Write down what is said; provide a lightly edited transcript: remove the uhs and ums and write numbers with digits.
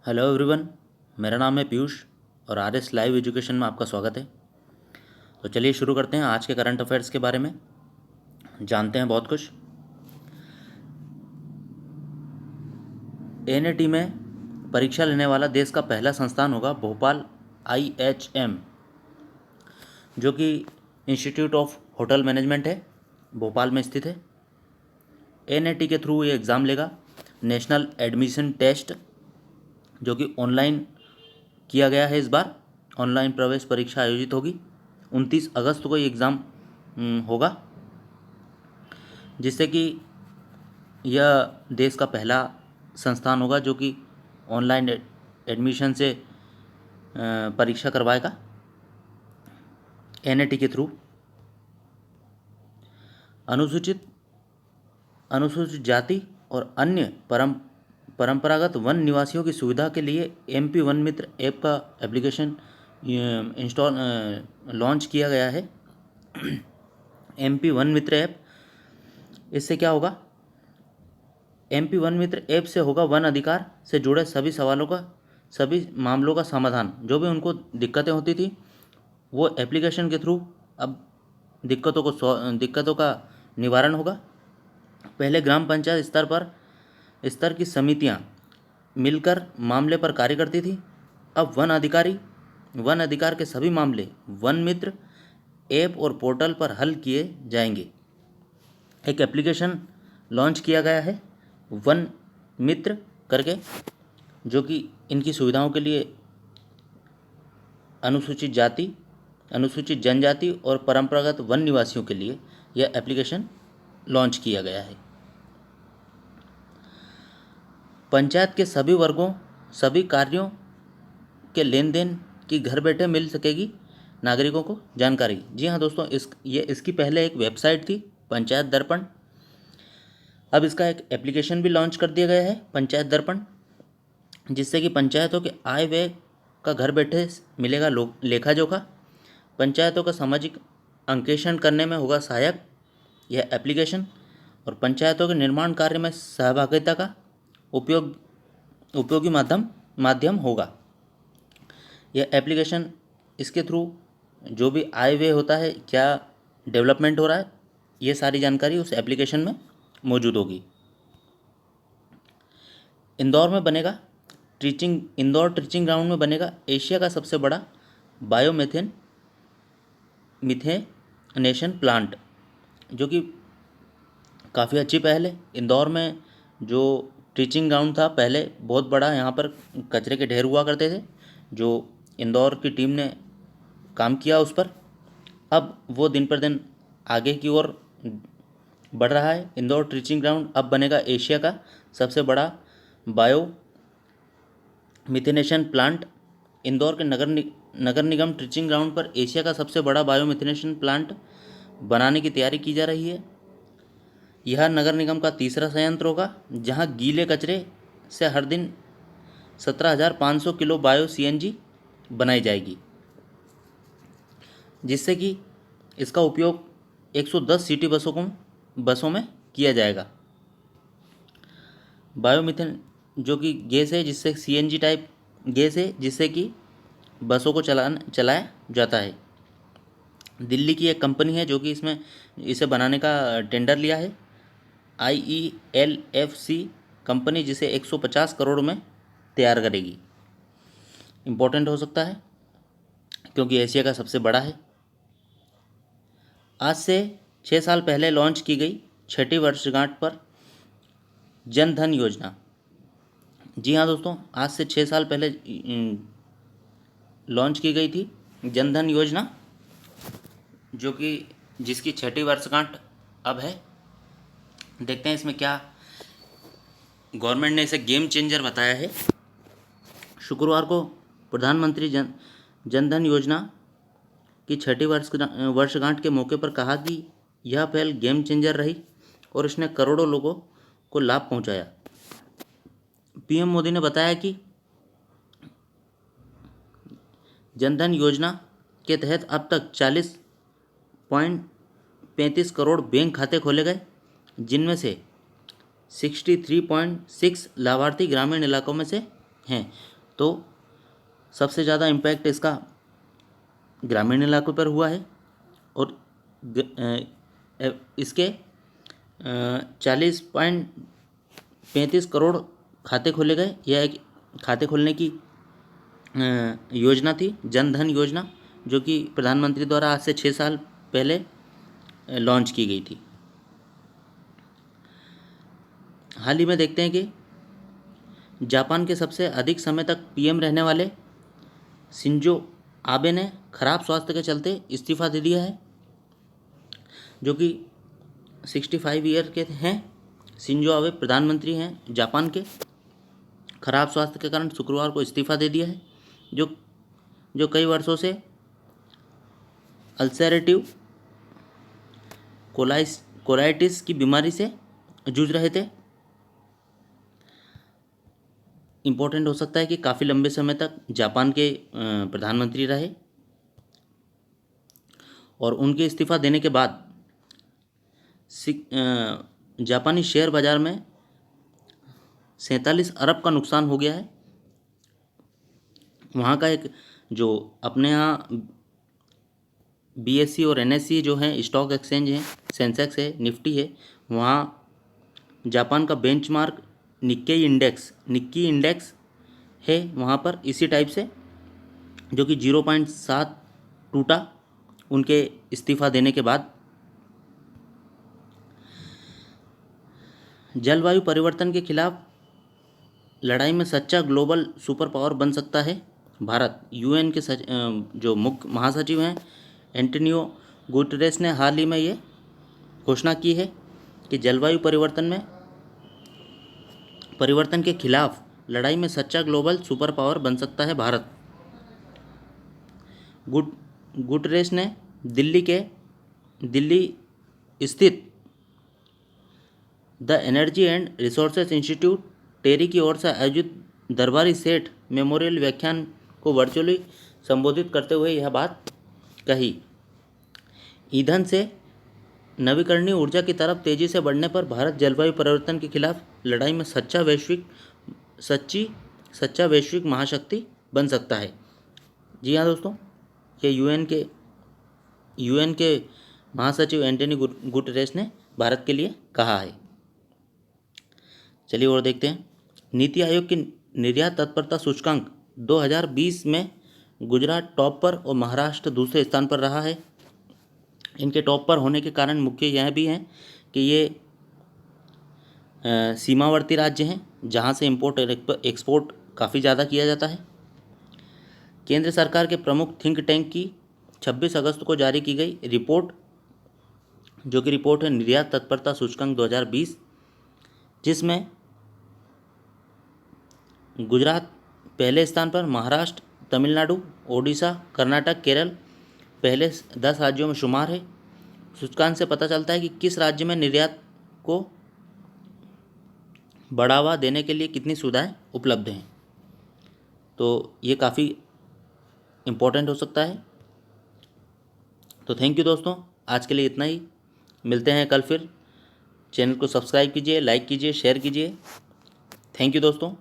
Hello everyone. मेरा नाम है पीयूष और आर एस लाइव एजुकेशन में आपका स्वागत है। तो चलिए शुरू करते हैं आज के करंट अफेयर्स के बारे में, जानते हैं बहुत कुछ। एनएटी में परीक्षा लेने वाला देश का पहला संस्थान होगा भोपाल IHM, जो कि इंस्टीट्यूट ऑफ होटल मैनेजमेंट है, भोपाल में स्थित है। एनएटी के थ्रू ये एग्ज़ाम लेगा। नेशनल एडमिशन टेस्ट, जो कि ऑनलाइन किया गया है, इस बार ऑनलाइन प्रवेश परीक्षा आयोजित होगी। 29 अगस्त को ये एग्ज़ाम होगा, जिससे कि यह देश का पहला संस्थान होगा जो कि ऑनलाइन एडमिशन से परीक्षा करवाएगा एनएटी के थ्रू। अनुसूचित जाति और अन्य परंपरागत वन निवासियों की सुविधा के लिए MP वन मित्र ऐप का एप्लीकेशन लॉन्च किया गया है। MP वन मित्र ऐप, इससे क्या होगा? MP वन मित्र ऐप से होगा वन अधिकार से जुड़े सभी मामलों का समाधान। जो भी उनको दिक्कतें होती थी, वो एप्लीकेशन के थ्रू अब दिक्कतों का निवारण होगा। पहले ग्राम पंचायत स्तर की समितियां मिलकर मामले पर कार्य करती थी। अब वन अधिकार के सभी मामले वन मित्र ऐप और पोर्टल पर हल किए जाएंगे। एक एप्लीकेशन लॉन्च किया गया है वन मित्र करके, जो कि इनकी सुविधाओं के लिए अनुसूचित जनजाति और परंपरागत वन निवासियों के लिए यह एप्लीकेशन लॉन्च किया गया है। पंचायत के सभी वर्गों, सभी कार्यों के लेन देन की घर बैठे मिल सकेगी नागरिकों को जानकारी। जी हाँ दोस्तों, इसकी पहले एक वेबसाइट थी, पंचायत दर्पण। अब इसका एक एप्लीकेशन भी लॉन्च कर दिया गया है, पंचायत दर्पण, जिससे कि पंचायतों के आय व्यय का घर बैठे मिलेगा लेखा जोखा। पंचायतों का सामाजिक अंकेक्षण करने में होगा सहायक यह एप्लीकेशन, और पंचायतों के निर्माण कार्य में सहभागिता का उपयोगी माध्यम होगा यह एप्लीकेशन। इसके थ्रू जो भी आय व्यय होता है, क्या डेवलपमेंट हो रहा है, ये सारी जानकारी उस एप्लीकेशन में मौजूद होगी। इंदौर ट्रीचिंग ग्राउंड में बनेगा एशिया का सबसे बड़ा मिथेनेशन प्लांट, जो कि काफ़ी अच्छी पहल है। इंदौर में जो ट्रीचिंग ग्राउंड था पहले बहुत बड़ा, यहाँ पर कचरे के ढेर हुआ करते थे, जो इंदौर की टीम ने काम किया उस पर। अब वो दिन पर दिन आगे की ओर बढ़ रहा है। इंदौर ट्रीचिंग ग्राउंड अब बनेगा एशिया का सबसे बड़ा बायो मिथेनेशन प्लांट। इंदौर के नगर निगम ट्रीचिंग ग्राउंड पर एशिया का सबसे बड़ा बायो मिथेनेशन प्लांट बनाने की तैयारी की जा रही है। यह नगर निगम का तीसरा संयंत्र होगा, जहां गीले कचरे से हर दिन 17,500 किलो बायो CNG बनाई जाएगी, जिससे कि इसका उपयोग 110 सिटी बसों में किया जाएगा। बायोमीथेन जो कि गैस है, जिससे CNG टाइप गैस है, जिससे कि बसों को चलाया जाता है। दिल्ली की एक कंपनी है जो कि इसे बनाने का टेंडर लिया है, IELFC कंपनी, जिसे 150 करोड़ में तैयार करेगी। इम्पोर्टेंट हो सकता है क्योंकि एशिया का सबसे बड़ा है। आज से 6 साल पहले लॉन्च की गई 6ठी वर्षगांठ पर जन धन योजना। जी हाँ दोस्तों, आज से 6 साल पहले लॉन्च की गई थी जन धन योजना, जो कि जिसकी 6ठी वर्षगांठ अब है। देखते हैं इसमें क्या, गवर्नमेंट ने इसे गेम चेंजर बताया है। शुक्रवार को प्रधानमंत्री जन धन योजना की 6ठी वर्षगांठ के मौके पर कहा कि यह पहल गेम चेंजर रही और इसने करोड़ों लोगों को लाभ पहुंचाया। PM मोदी ने बताया कि जनधन योजना के तहत अब तक 40.35 करोड़ बैंक खाते खोले गए, जिनमें से 63.6 लाभार्थी ग्रामीण इलाकों में से हैं। तो सबसे ज़्यादा इम्पैक्ट इसका ग्रामीण इलाकों पर हुआ है और इसके 40.35 करोड़ खाते खोले गए। यह एक खाते खोलने की योजना थी, जन धन योजना, जो कि प्रधानमंत्री द्वारा आज से 6 साल पहले लॉन्च की गई थी। हाल ही में देखते हैं कि जापान के सबसे अधिक समय तक पीएम रहने वाले शिंजो आबे ने खराब स्वास्थ्य के चलते इस्तीफा दे दिया है, जो कि 65 ईयर के हैं। शिंजो आबे प्रधानमंत्री हैं जापान के। खराब स्वास्थ्य के कारण शुक्रवार को इस्तीफा दे दिया है, जो कई वर्षों से अल्सरेटिव कोलाइटिस की बीमारी से जूझ रहे थे। इम्पोर्टेंट हो सकता है कि काफ़ी लंबे समय तक जापान के प्रधानमंत्री रहे और उनके इस्तीफा देने के बाद जापानी शेयर बाजार में 47 अरब का नुकसान हो गया है। वहाँ का एक जो अपने यहाँ बीएससी और एनएससी जो हैं स्टॉक एक्सचेंज हैं, सेंसेक्स है, निफ्टी है, वहाँ जापान का बेंचमार्क निक्की इंडेक्स है वहाँ पर इसी टाइप से, जो कि 0.7 टूटा उनके इस्तीफा देने के बाद। जलवायु परिवर्तन के खिलाफ लड़ाई में सच्चा ग्लोबल सुपर पावर बन सकता है भारत। यूएन के जो मुख्य महासचिव हैं एंटोनियो गुटेरेस ने हाल ही में ये घोषणा की है कि जलवायु परिवर्तन के खिलाफ लड़ाई में सच्चा ग्लोबल सुपर पावर बन सकता है भारत। गुटेरेस ने दिल्ली स्थित the energy and resources institute TERI की ओर से आयोजित दरबारी सेठ मेमोरियल व्याख्यान को वर्चुअली संबोधित करते हुए यह बात कही। ईंधन से नवीकरणीय ऊर्जा की तरफ तेजी से बढ़ने पर भारत जलवायु परिवर्तन के खिलाफ लड़ाई में सच्चा वैश्विक महाशक्ति बन सकता है। जी हाँ दोस्तों, ये यूएन के महासचिव एंटोनियो गुटेरेस ने भारत के लिए कहा है। चलिए और देखते हैं। नीति आयोग की निर्यात तत्परता सूचकांक 2020 में गुजरात टॉप पर और महाराष्ट्र दूसरे स्थान पर रहा है। इनके टॉप पर होने के कारण मुख्य यह भी हैं कि ये सीमावर्ती राज्य हैं जहां से इंपोर्ट और एक्सपोर्ट काफ़ी ज़्यादा किया जाता है। केंद्र सरकार के प्रमुख थिंक टैंक की 26 अगस्त को जारी की गई रिपोर्ट, जो कि रिपोर्ट है निर्यात तत्परता सूचकांक 2020, जिसमें गुजरात पहले स्थान पर, महाराष्ट्र, तमिलनाडु, ओडिशा, कर्नाटक, केरल पहले 10 राज्यों में शुमार है। सूचकांक से पता चलता है कि किस राज्य में निर्यात को बढ़ावा देने के लिए कितनी सुविधाएं उपलब्ध हैं। तो ये काफ़ी इम्पोर्टेंट हो सकता है। तो थैंक यू दोस्तों, आज के लिए इतना ही। मिलते हैं कल फिर। चैनल को सब्सक्राइब कीजिए, लाइक कीजिए, शेयर कीजिए। थैंक यू दोस्तों।